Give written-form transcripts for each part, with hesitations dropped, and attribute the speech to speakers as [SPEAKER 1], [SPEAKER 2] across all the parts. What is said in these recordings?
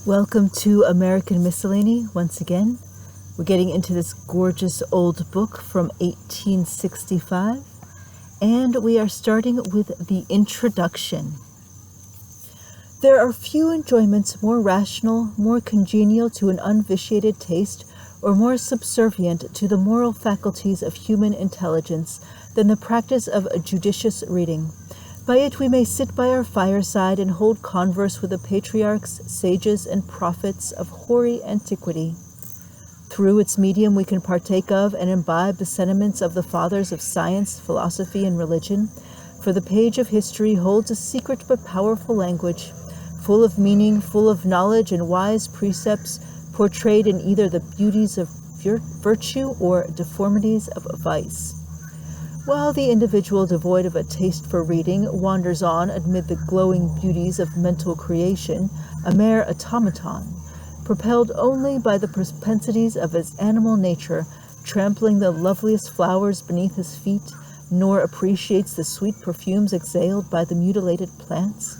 [SPEAKER 1] Welcome to American Miscellany once again. We're getting into this gorgeous old book from 1865, and we are starting with the introduction. There are few enjoyments more rational, more congenial to an unvitiated taste, or more subservient to the moral faculties of human intelligence than the practice of judicious reading. By it we may sit by our fireside and hold converse with the patriarchs, sages, and prophets of hoary antiquity. Through its medium we can partake of and imbibe the sentiments of the fathers of science, philosophy, and religion, for the page of history holds a secret but powerful language, full of meaning, full of knowledge and wise precepts, portrayed in either the beauties of virtue or deformities of vice. While the individual devoid of a taste for reading wanders on amid the glowing beauties of mental creation, a mere automaton, propelled only by the propensities of his animal nature, trampling the loveliest flowers beneath his feet, nor appreciates the sweet perfumes exhaled by the mutilated plants.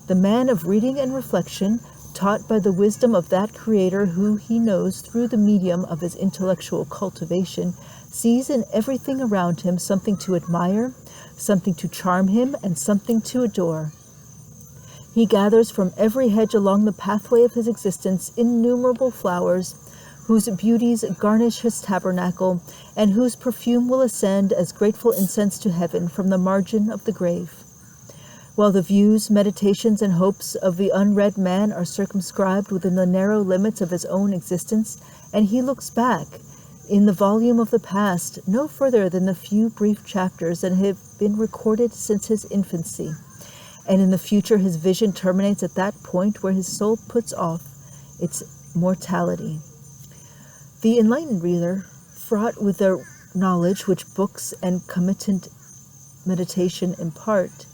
[SPEAKER 1] The man of reading and reflection, taught by the wisdom of that Creator who he knows through the medium of his intellectual cultivation, sees in everything around him something to admire, something to charm him, and something to adore. He gathers from every hedge along the pathway of his existence innumerable flowers, whose beauties garnish his tabernacle, and whose perfume will ascend as grateful incense to heaven from the margin of the grave. While the views, meditations, and hopes of the unread man are circumscribed within the narrow limits of his own existence, and he looks back, in the volume of the past, no further than the few brief chapters that have been recorded since his infancy. And in the future his vision terminates at that point where his soul puts off its mortality. The enlightened reader, fraught with the knowledge which books and committed meditation impart,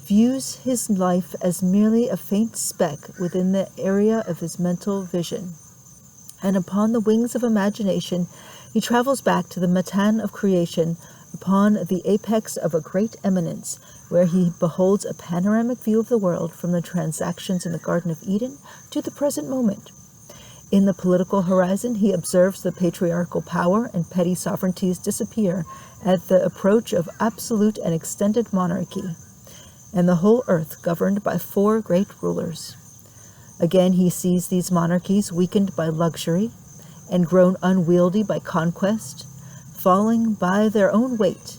[SPEAKER 1] views his life as merely a faint speck within the area of his mental vision. And upon the wings of imagination, he travels back to the Matan of creation, upon the apex of a great eminence, where he beholds a panoramic view of the world from the transactions in the Garden of Eden to the present moment. In the political horizon, he observes the patriarchal power and petty sovereignties disappear at the approach of absolute and extended monarchy, and the whole earth governed by four great rulers. Again, he sees these monarchies weakened by luxury and grown unwieldy by conquest, falling by their own weight,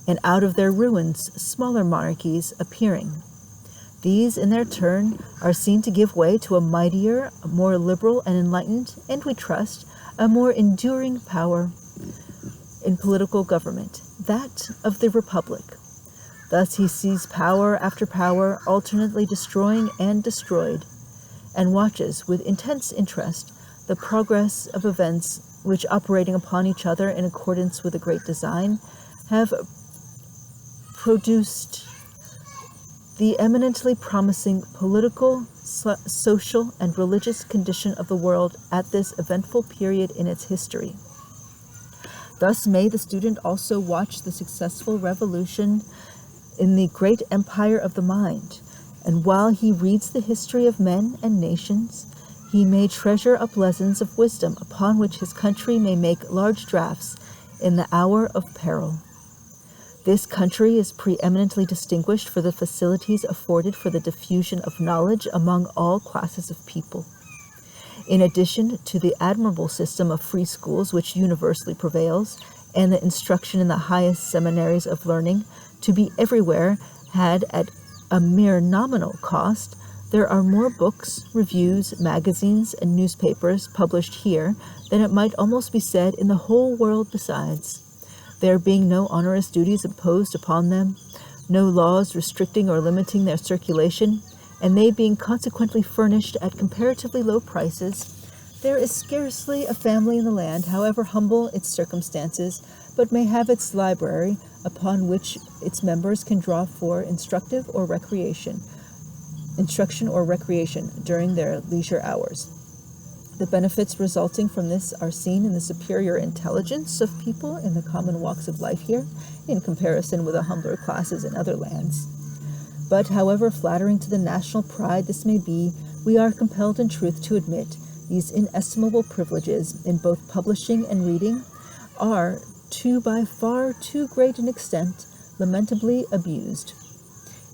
[SPEAKER 1] and out of their ruins smaller monarchies appearing. These, in their turn, are seen to give way to a mightier, more liberal and enlightened, and we trust, a more enduring power in political government, that of the Republic. Thus he sees power after power alternately destroying and destroyed, and watches with intense interest the progress of events which, operating upon each other in accordance with a great design, have produced the eminently promising political, social, and religious condition of the world at this eventful period in its history. Thus may the student also watch the successful revolution in the great empire of the mind, and while he reads the history of men and nations, he may treasure up lessons of wisdom upon which his country may make large drafts in the hour of peril. This country is preeminently distinguished for the facilities afforded for the diffusion of knowledge among all classes of people. In addition to the admirable system of free schools which universally prevails, and the instruction in the highest seminaries of learning to be everywhere had at a mere nominal cost, there are more books, reviews, magazines, and newspapers published here than it might almost be said in the whole world besides. There being no onerous duties imposed upon them, no laws restricting or limiting their circulation, and they being consequently furnished at comparatively low prices, there is scarcely a family in the land, however humble its circumstances, but may have its library upon which its members can draw for instruction or recreation during their leisure hours. The benefits resulting from this are seen in the superior intelligence of people in the common walks of life here, in comparison with the humbler classes in other lands. But however flattering to the national pride this may be, we are compelled in truth to admit these inestimable privileges in both publishing and reading are, to by far too great an extent, lamentably abused.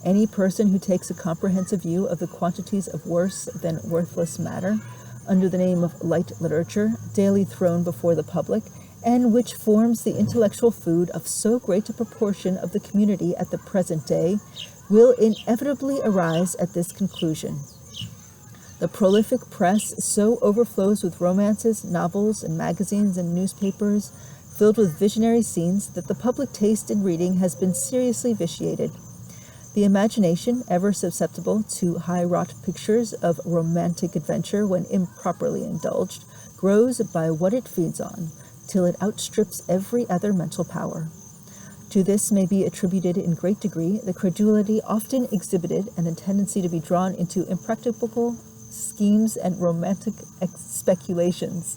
[SPEAKER 1] Any person who takes a comprehensive view of the quantities of worse than worthless matter, under the name of light literature, daily thrown before the public, and which forms the intellectual food of so great a proportion of the community at the present day, will inevitably arise at this conclusion. The prolific press so overflows with romances, novels, and magazines and newspapers, filled with visionary scenes, that the public taste in reading has been seriously vitiated. The imagination, ever susceptible to high-wrought pictures of romantic adventure when improperly indulged, grows by what it feeds on, till it outstrips every other mental power. To this may be attributed in great degree the credulity often exhibited and the tendency to be drawn into impracticable schemes and romantic speculations.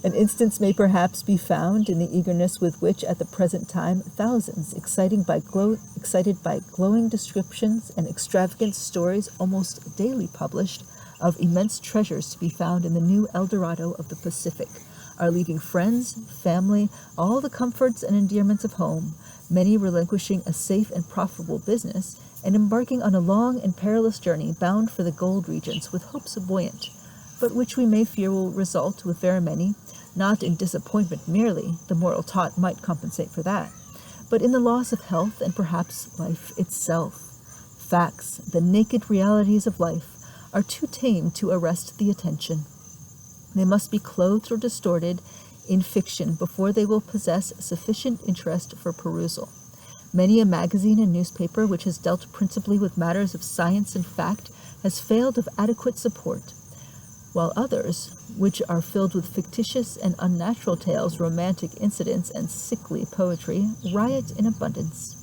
[SPEAKER 1] An instance may perhaps be found in the eagerness with which at the present time thousands, excited by glowing descriptions and extravagant stories almost daily published of immense treasures to be found in the new El Dorado of the Pacific, are leaving friends, family, all the comforts and endearments of home, many relinquishing a safe and profitable business, and embarking on a long and perilous journey bound for the gold regions with hopes buoyant, but which we may fear will result with very many, not in disappointment merely, the moral taught might compensate for that, but in the loss of health and perhaps life itself. Facts, the naked realities of life, are too tame to arrest the attention. They must be clothed or distorted in fiction before they will possess sufficient interest for perusal. Many a magazine and newspaper which has dealt principally with matters of science and fact has failed of adequate support, while others, which are filled with fictitious and unnatural tales, romantic incidents, and sickly poetry, riot in abundance.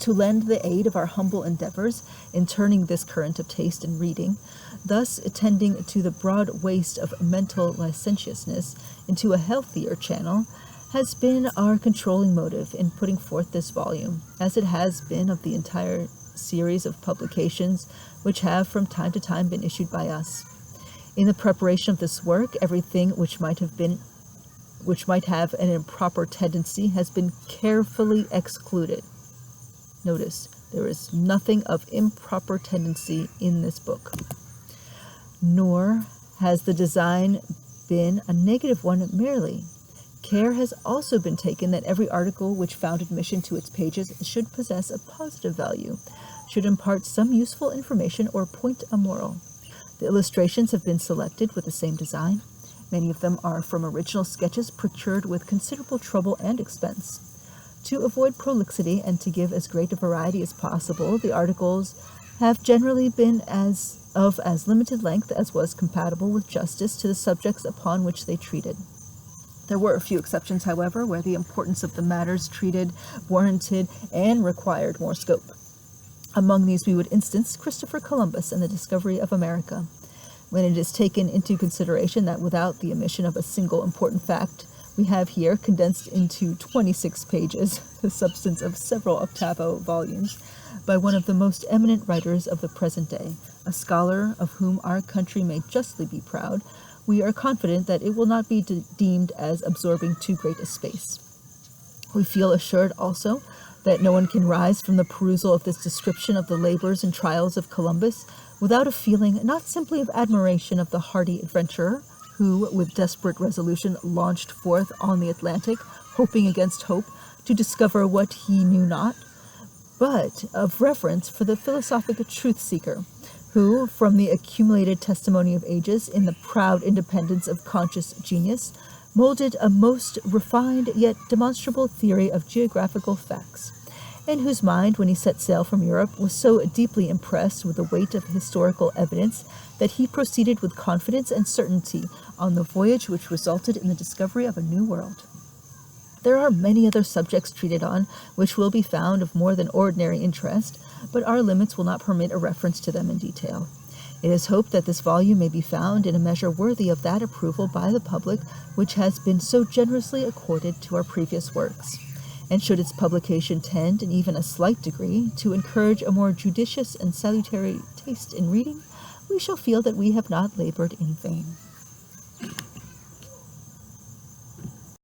[SPEAKER 1] To lend the aid of our humble endeavors in turning this current of taste in reading, thus tending to the broad waste of mental licentiousness into a healthier channel, has been our controlling motive in putting forth this volume, as it has been of the entire series of publications which have from time to time been issued by us. In the preparation of this work, everything which might have an improper tendency has been carefully excluded. Notice, there is nothing of improper tendency in this book. Nor has the design been a negative one merely. Care has also been taken that every article which found admission to its pages should possess a positive value, should impart some useful information or point a moral. The illustrations have been selected with the same design. Many of them are from original sketches procured with considerable trouble and expense. To avoid prolixity and to give as great a variety as possible, the articles have generally been of as limited length as was compatible with justice to the subjects upon which they treated. There were a few exceptions, however, where the importance of the matters treated warranted and required more scope. Among these we would instance Christopher Columbus and the discovery of America. When it is taken into consideration that without the omission of a single important fact, we have here condensed into 26 pages the substance of several octavo volumes by one of the most eminent writers of the present day, a scholar of whom our country may justly be proud, we are confident that it will not be deemed as absorbing too great a space. We feel assured also that no one can rise from the perusal of this description of the labors and trials of Columbus without a feeling not simply of admiration of the hardy adventurer who, with desperate resolution, launched forth on the Atlantic, hoping against hope to discover what he knew not, but of reverence for the philosophic truth-seeker who, from the accumulated testimony of ages in the proud independence of conscious genius, molded a most refined yet demonstrable theory of geographical facts, and whose mind, when he set sail from Europe, was so deeply impressed with the weight of historical evidence that he proceeded with confidence and certainty on the voyage which resulted in the discovery of a new world. There are many other subjects treated on which will be found of more than ordinary interest, but our limits will not permit a reference to them in detail. It is hoped that this volume may be found in a measure worthy of that approval by the public which has been so generously accorded to our previous works, and should its publication tend, in even a slight degree, to encourage a more judicious and salutary taste in reading, we shall feel that we have not labored in vain.